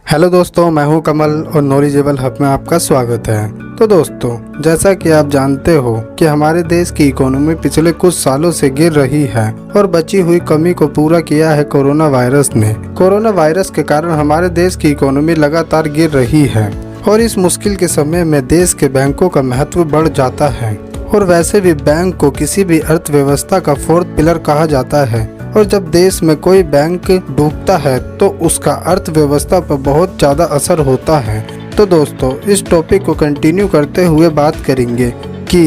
Hello दोस्तों, मैं हूं कमल और नॉलेजेबल हब में आपका स्वागत है। तो दोस्तों, जैसा कि आप जानते हो कि हमारे देश की इकोनॉमी पिछले कुछ सालों से गिर रही है और बची हुई कमी को पूरा किया है कोरोना वायरस ने। कोरोना वायरस के कारण हमारे देश की इकोनॉमी लगातार गिर रही है और इस मुश्किल के समय में देश के बैंकों का महत्व बढ़ जाता है। और वैसे भी बैंक को किसी भी अर्थव्यवस्था का फोर्थ पिलर कहा जाता है और जब देश में कोई बैंक डूबता है तो उसका अर्थव्यवस्था पर बहुत ज़्यादा असर होता है। तो दोस्तों, इस टॉपिक को कंटिन्यू करते हुए बात करेंगे कि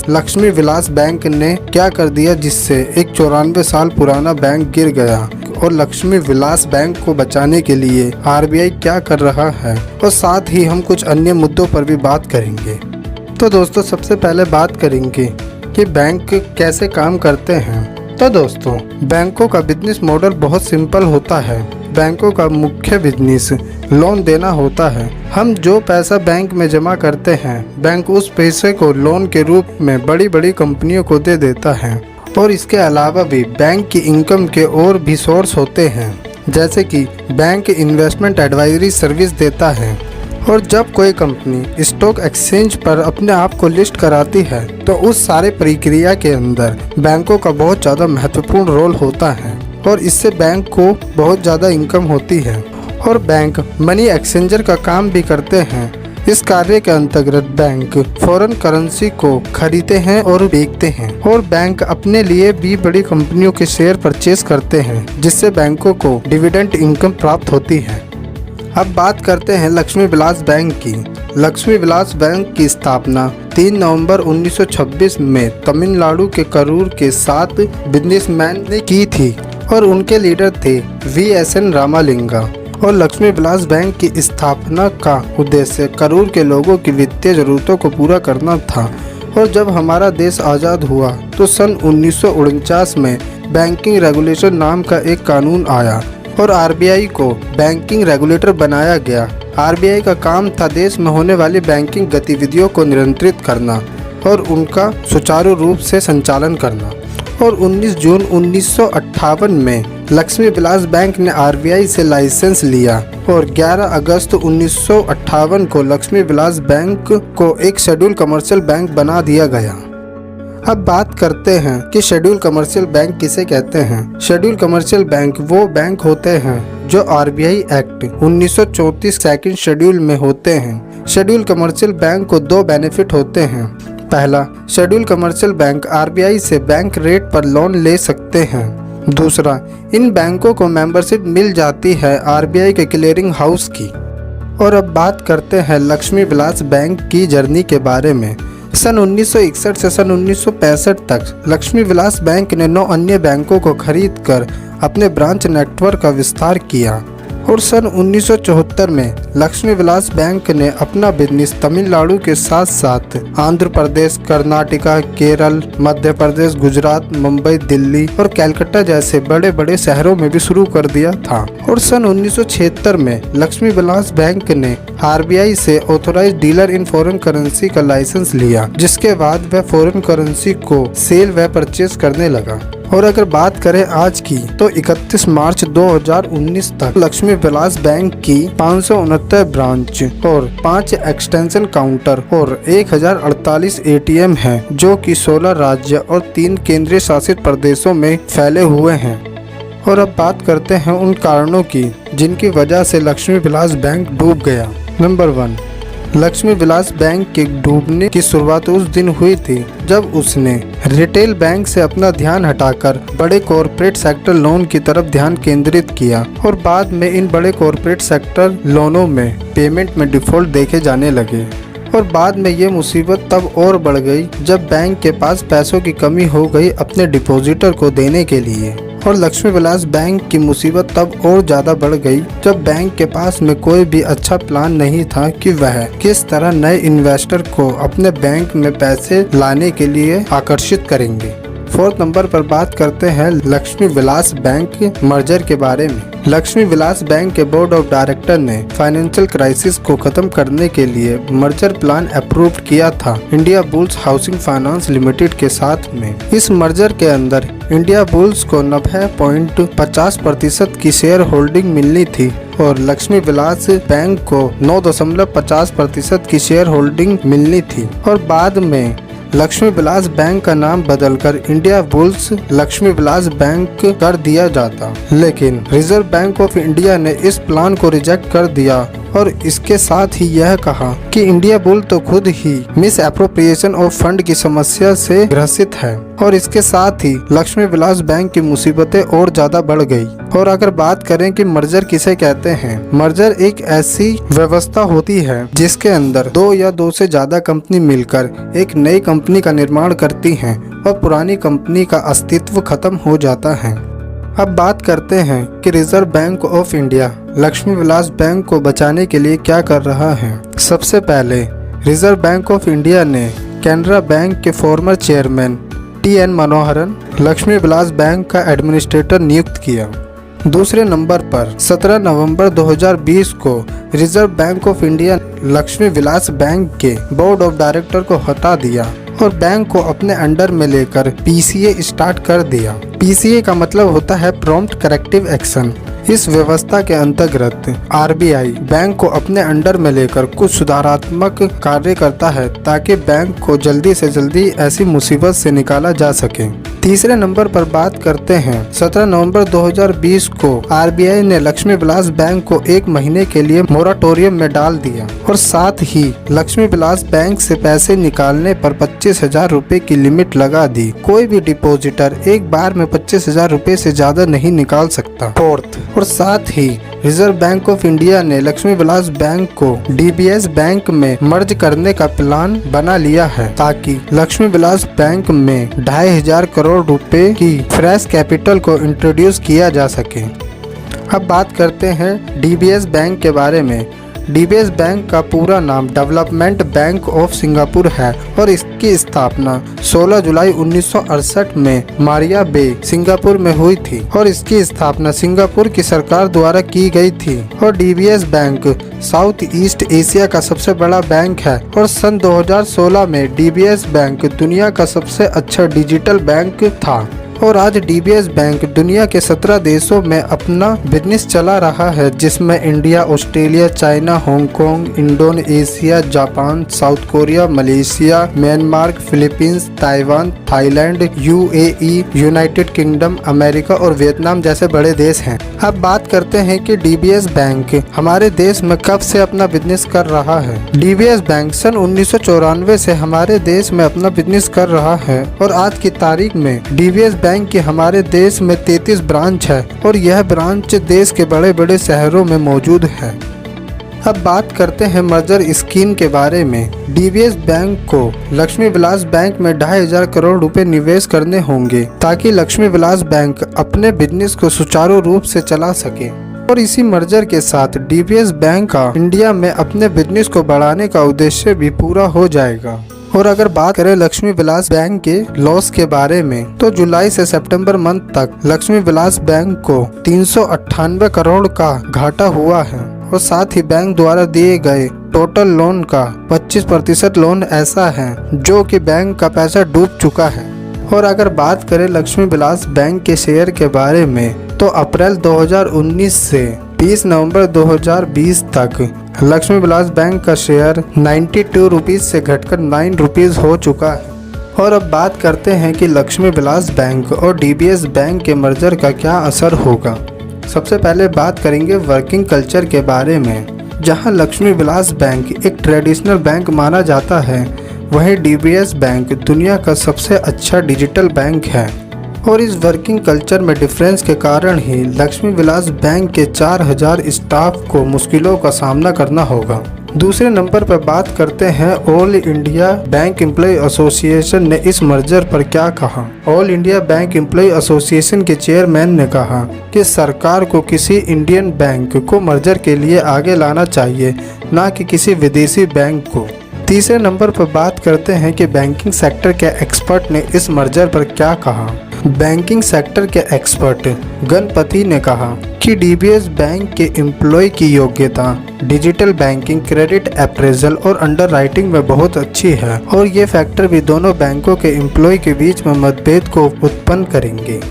लक्ष्मी विलास बैंक ने क्या कर दिया जिससे एक 94 साल पुराना बैंक गिर गया और लक्ष्मी विलास बैंक को बचाने के लिए आरबीआई क्या कर रहा है, और साथ ही हम कुछ अन्य मुद्दों पर भी बात करेंगे। तो दोस्तों, सबसे पहले बात करेंगे कि बैंक कैसे काम करते हैं। तो दोस्तों, बैंकों का बिजनेस मॉडल बहुत सिंपल होता है। बैंकों का मुख्य बिजनेस लोन देना होता है। हम जो पैसा बैंक में जमा करते हैं, बैंक उस पैसे को लोन के रूप में बड़ी बड़ी कंपनियों को दे देता है। और इसके अलावा भी बैंक की इनकम के और भी सोर्स होते हैं, जैसे कि बैंक इन्वेस्टमेंट एडवाइजरी सर्विस देता है। और जब कोई कंपनी स्टॉक एक्सचेंज पर अपने आप को लिस्ट कराती है तो उस सारे प्रक्रिया के अंदर बैंकों का बहुत ज़्यादा महत्वपूर्ण रोल होता है और इससे बैंक को बहुत ज़्यादा इनकम होती है। और बैंक मनी एक्सचेंजर का काम भी करते हैं। इस कार्य के अंतर्गत बैंक फॉरेन करेंसी को खरीदते हैं और बेचते हैं। और बैंक अपने लिए भी बड़ी कंपनियों के शेयर परचेज करते हैं, जिससे बैंकों को डिविडेंड इनकम प्राप्त होती है। अब बात करते हैं लक्ष्मी विलास बैंक की। लक्ष्मी विलास बैंक की स्थापना 3 नवंबर 1926 में तमिलनाडु के करूर के 7 बिजनेसमैन ने की थी और उनके लीडर थे VSN रामालिंगा। और लक्ष्मी विलास बैंक की स्थापना का उद्देश्य करूर के लोगों की वित्तीय जरूरतों को पूरा करना था। और जब हमारा देश आज़ाद हुआ तो सन 1949 में बैंकिंग रेगुलेशन नाम का एक कानून आया और आरबीआई को बैंकिंग रेगुलेटर बनाया गया। आरबीआई का काम था देश में होने वाली बैंकिंग गतिविधियों को नियंत्रित करना और उनका सुचारू रूप से संचालन करना। और 19 जून 1958 में लक्ष्मी विलास बैंक ने आरबीआई से लाइसेंस लिया और 11 अगस्त 1958 को लक्ष्मी विलास बैंक को एक शेड्यूल कमर्शियल बैंक बना दिया गया। अब बात करते हैं कि शेड्यूल कमर्शियल बैंक किसे कहते हैं। शेड्यूल कमर्शियल बैंक वो बैंक होते हैं जो आरबीआई एक्ट 1934 सेकंड शेड्यूल में होते हैं। शेड्यूल कमर्शियल बैंक को 2 बेनिफिट होते हैं। पहला, शेड्यूल कमर्शियल बैंक आरबीआई से बैंक रेट पर लोन ले सकते हैं। दूसरा, इन बैंकों को मेंबरशिप मिल जाती है आरबीआई के क्लियरिंग हाउस की। और अब बात करते हैं लक्ष्मी विलास बैंक की जर्नी के बारे में। सन 1961 से सन 1965 तक लक्ष्मी विलास बैंक ने 9 अन्य बैंकों को खरीदकर अपने ब्रांच नेटवर्क का विस्तार किया। और सन 1974 में लक्ष्मी विलास बैंक ने अपना बिजनेस तमिलनाडु के साथ साथ आंध्र प्रदेश, कर्नाटका, केरल, मध्य प्रदेश, गुजरात, मुंबई, दिल्ली और कलकत्ता जैसे बड़े बड़े शहरों में भी शुरू कर दिया था। और सन 1976 में लक्ष्मी विलास बैंक ने आरबीआई से authorized dealer in foreign currency का लाइसेंस लिया, जिसके बाद वह फॉरेन करेंसी को सेल व परचेज करने लगा। और अगर बात करें आज की, तो 31 मार्च 2019 तक लक्ष्मी विलास बैंक की 569 ब्रांच और 5 एक्सटेंशन काउंटर और 1048 ATM हैं, जो कि 16 राज्य और 3 केंद्रीय शासित प्रदेशों में फैले हुए हैं। और अब बात करते हैं उन कारणों की जिनकी वजह से लक्ष्मी विलास बैंक डूब गया। नंबर 1, लक्ष्मी विलास बैंक के डूबने की शुरुआत उस दिन हुई थी जब उसने रिटेल बैंक से अपना ध्यान हटाकर बड़े कॉरपोरेट सेक्टर लोन की तरफ ध्यान केंद्रित किया। और बाद में इन बड़े कॉरपोरेट सेक्टर लोनों में पेमेंट में डिफॉल्ट देखे जाने लगे। और बाद में ये मुसीबत तब और बढ़ गई जब बैंक के पास पैसों की कमी हो गई अपने डिपॉजिटर को देने के लिए। और लक्ष्मी विलास बैंक की मुसीबत तब और ज़्यादा बढ़ गई जब बैंक के पास में कोई भी अच्छा प्लान नहीं था कि वह किस तरह नए इन्वेस्टर को अपने बैंक में पैसे लाने के लिए आकर्षित करेंगे। फोर्थ नंबर पर बात करते हैं लक्ष्मी विलास बैंक मर्जर के बारे में। लक्ष्मी विलास बैंक के बोर्ड ऑफ डायरेक्टर ने फाइनेंशियल क्राइसिस को खत्म करने के लिए मर्जर प्लान अप्रूव किया था India bulls housing finance limited के साथ में। इस मर्जर के अंदर इंडिया बुल्स को 90.50% की शेयर होल्डिंग मिलनी थी और लक्ष्मी विलास बैंक को 9.50% की शेयर होल्डिंग मिलनी थी और बाद में लक्ष्मी विलास बैंक का नाम बदलकर India bulls Lakshmi Vilas bank कर दिया जाता, लेकिन रिजर्व बैंक ऑफ इंडिया ने इस प्लान को रिजेक्ट कर दिया और इसके साथ ही यह कहा कि इंडिया बुल तो खुद ही मिस एप्रोप्रिएशन ऑफ फंड की समस्या से ग्रसित है और इसके साथ ही लक्ष्मी विलास बैंक की मुसीबतें और ज्यादा बढ़ गई। और अगर बात करें कि मर्जर किसे कहते हैं, मर्जर एक ऐसी व्यवस्था होती है जिसके अंदर दो या दो से ज्यादा कंपनी मिलकर एक नई कंपनी का निर्माण करती हैं और पुरानी कंपनी का अस्तित्व खत्म हो जाता है। अब बात करते हैं कि reserve Bank of India Lakshmi Vilas bank को बचाने के लिए क्या कर रहा है। सबसे पहले रिजर्व बैंक ऑफ इंडिया ने कैनरा बैंक के former chairman TN Manoharan Lakshmi Vilas Bank का एडमिनिस्ट्रेटर नियुक्त किया। दूसरे नंबर पर 17 नवंबर 2020 को Reserve Bank of India Lakshmi Vilas Bank के बोर्ड ऑफ डायरेक्टर को हटा दिया और बैंक को अपने अंडर में लेकर PCA स्टार्ट कर दिया। PCA का मतलब होता है प्रॉम्प्ट करेक्टिव एक्शन। इस व्यवस्था के अंतर्गत RBI बैंक को अपने अंडर में लेकर कुछ सुधारात्मक कार्य करता है ताकि बैंक को जल्दी से जल्दी ऐसी मुसीबत से निकाला जा सके। तीसरे नंबर पर बात करते हैं 17 नवंबर 2020 को RBI ने लक्ष्मी विलास बैंक को 1 महीने के लिए मोराटोरियम में डाल दिया और साथ ही लक्ष्मी विलास बैंक से पैसे निकालने पर 25,000 रुपए की लिमिट लगा दी। कोई भी डिपॉजिटर एक बार में 25,000 रुपए से ज्यादा नहीं निकाल सकता। फोर्थ और साथ ही रिजर्व बैंक ऑफ इंडिया ने लक्ष्मी विलास बैंक को DBS बैंक में मर्ज करने का प्लान बना लिया है ताकि लक्ष्मी विलास बैंक में 2,500 करोड़ रुपए की फ्रेश कैपिटल को इंट्रोड्यूस किया जा सके। अब बात करते हैं DBS बैंक के बारे में। DBS बैंक का पूरा नाम डेवलपमेंट बैंक ऑफ सिंगापुर है और इसकी स्थापना 16 जुलाई 1968 में मारिया बे सिंगापुर में हुई थी और इसकी स्थापना सिंगापुर की सरकार द्वारा की गई थी। और DBS bank south east Asia का सबसे बड़ा बैंक है और सन 2016 में DBS बैंक दुनिया का सबसे अच्छा डिजिटल बैंक था और आज DBS बैंक दुनिया के 17 देशों में अपना बिजनेस चला रहा है, जिसमें India, Australia, China, Hong Kong, Indonesia, Japan, south Korea, Malaysia, Myanmar, Philippines, Taiwan, Thailand, UAE, United kingdom, America और वियतनाम जैसे बड़े देश हैं। अब बात करते हैं कि DBS बैंक हमारे देश में कब से अपना बिजनेस कर रहा है। DBS बैंक सन 1994 से हमारे देश में अपना बिजनेस कर रहा है और आज की तारीख में DBS बैंक की हमारे देश में 33 ब्रांच है और यह ब्रांच देश के बड़े बड़े शहरों में मौजूद है। अब बात करते हैं मर्जर स्कीम के बारे में। DBS बैंक को लक्ष्मी विलास बैंक में 2,500 करोड़ रुपए निवेश करने होंगे ताकि लक्ष्मी विलास बैंक अपने बिजनेस को सुचारू रूप से चला सके और इसी मर्जर के साथ DBS बैंक का इंडिया में अपने बिजनेस को बढ़ाने का उद्देश्य भी पूरा हो जाएगा। और अगर बात करें लक्ष्मी विलास बैंक के लॉस के बारे में तो जुलाई से सितंबर मंथ तक लक्ष्मी विलास बैंक को 398 करोड़ का घाटा हुआ है और साथ ही बैंक द्वारा दिए गए टोटल लोन का 25% लोन ऐसा है जो कि बैंक का पैसा डूब चुका है। और अगर बात करें लक्ष्मी विलास बैंक के शेयर के बारे में तो अप्रैल 2019 से 20 नवंबर 2020 तक लक्ष्मी विलास बैंक का शेयर 92 रुपीज़ से घटकर 9 रुपीज़ हो चुका है। और अब बात करते हैं कि लक्ष्मी विलास बैंक और DBS बैंक के मर्जर का क्या असर होगा। सबसे पहले बात करेंगे वर्किंग कल्चर के बारे में। जहां लक्ष्मी विलास बैंक एक ट्रेडिशनल बैंक माना जाता है, वहीं DBS बैंक दुनिया का सबसे अच्छा डिजिटल बैंक है और इस वर्किंग कल्चर में डिफरेंस के कारण ही लक्ष्मी विलास बैंक के 4,000 स्टाफ को मुश्किलों का सामना करना होगा। दूसरे नंबर पर बात करते हैं all India bank employ association ने इस मर्जर पर क्या कहा। All India bank employ association के चेयरमैन ने कहा कि सरकार को किसी इंडियन बैंक को मर्जर के लिए आगे लाना चाहिए, न कि किसी विदेशी बैंक को। तीसरे नंबर पर बात करते हैं कि बैंकिंग सेक्टर के एक्सपर्ट ने इस मर्जर पर क्या कहा। बैंकिंग सेक्टर के एक्सपर्ट गणपति ने कहा कि डीबीएस बैंक के एम्प्लॉय की योग्यता डिजिटल बैंकिंग, क्रेडिट अप्रेजल और अंडरराइटिंग में बहुत अच्छी है और ये फैक्टर भी दोनों बैंकों के एम्प्लॉय के बीच में मतभेद को उत्पन्न करेंगे।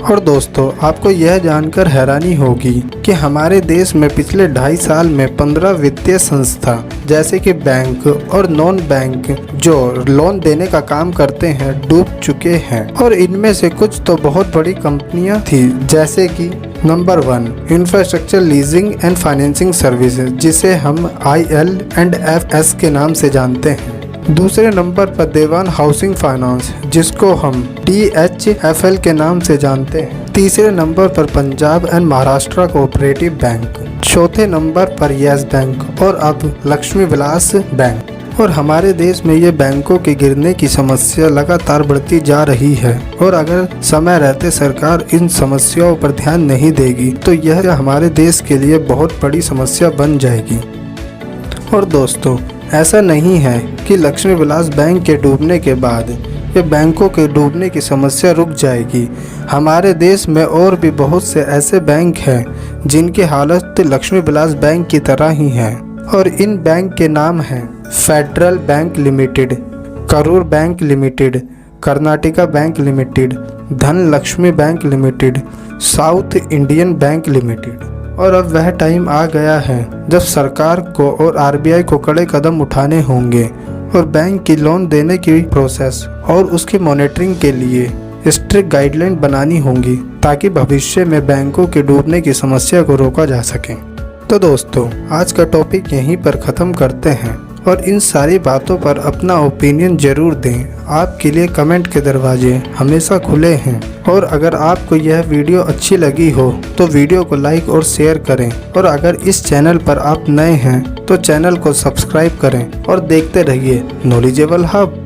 और दोस्तों, आपको यह जानकर हैरानी होगी कि हमारे देश में पिछले 2.5 साल में 15 वित्तीय संस्था जैसे कि बैंक और नॉन बैंक जो लोन देने का काम करते हैं डूब चुके हैं और इनमें से कुछ तो बहुत बड़ी कंपनियां थी, जैसे कि number 1 infrastructure leasing and financing services, जिसे हम IL&FS के नाम से जानते हैं। दूसरे नंबर पर देवान हाउसिंग फाइनेंस, जिसको हम DHFL के नाम से जानते हैं। तीसरे नंबर पर Punjab and Maharashtra cooperative bank. चौथे नंबर पर यस बैंक और अब लक्ष्मी विलास बैंक। और हमारे देश में ये बैंकों के गिरने की समस्या लगातार बढ़ती जा रही है और अगर समय रहते सरकार इन समस्याओं पर ध्यान नहीं देगी तो यह हमारे देश के लिए बहुत बड़ी समस्या बन जाएगी। और दोस्तों, ऐसा नहीं है कि लक्ष्मी विलास बैंक के डूबने के बाद ये बैंकों के डूबने की समस्या रुक जाएगी। हमारे देश में और भी बहुत से ऐसे बैंक हैं जिनकी हालत लक्ष्मी विलास बैंक की तरह ही है और इन बैंक के नाम हैं federal bank limited, Karur bank limited, Karnataka bank limited, Dhanlaxmi bank limited, south Indian bank limited. और अब वह टाइम आ गया है जब सरकार को और RBI को कड़े कदम उठाने होंगे और बैंक की लोन देने की प्रोसेस और उसकी मॉनिटरिंग के लिए स्ट्रिक्ट गाइडलाइन बनानी होंगी ताकि भविष्य में बैंकों के डूबने की समस्या को रोका जा सके। तो दोस्तों, आज का टॉपिक यहीं पर ख़त्म करते हैं और इन सारी बातों पर अपना ओपिनियन ज़रूर दें। आपके लिए कमेंट के दरवाजे हमेशा खुले हैं और अगर आपको यह वीडियो अच्छी लगी हो तो वीडियो को लाइक और शेयर करें और अगर इस चैनल पर आप नए हैं तो चैनल को सब्सक्राइब करें और देखते रहिए नॉलेजेबल हब।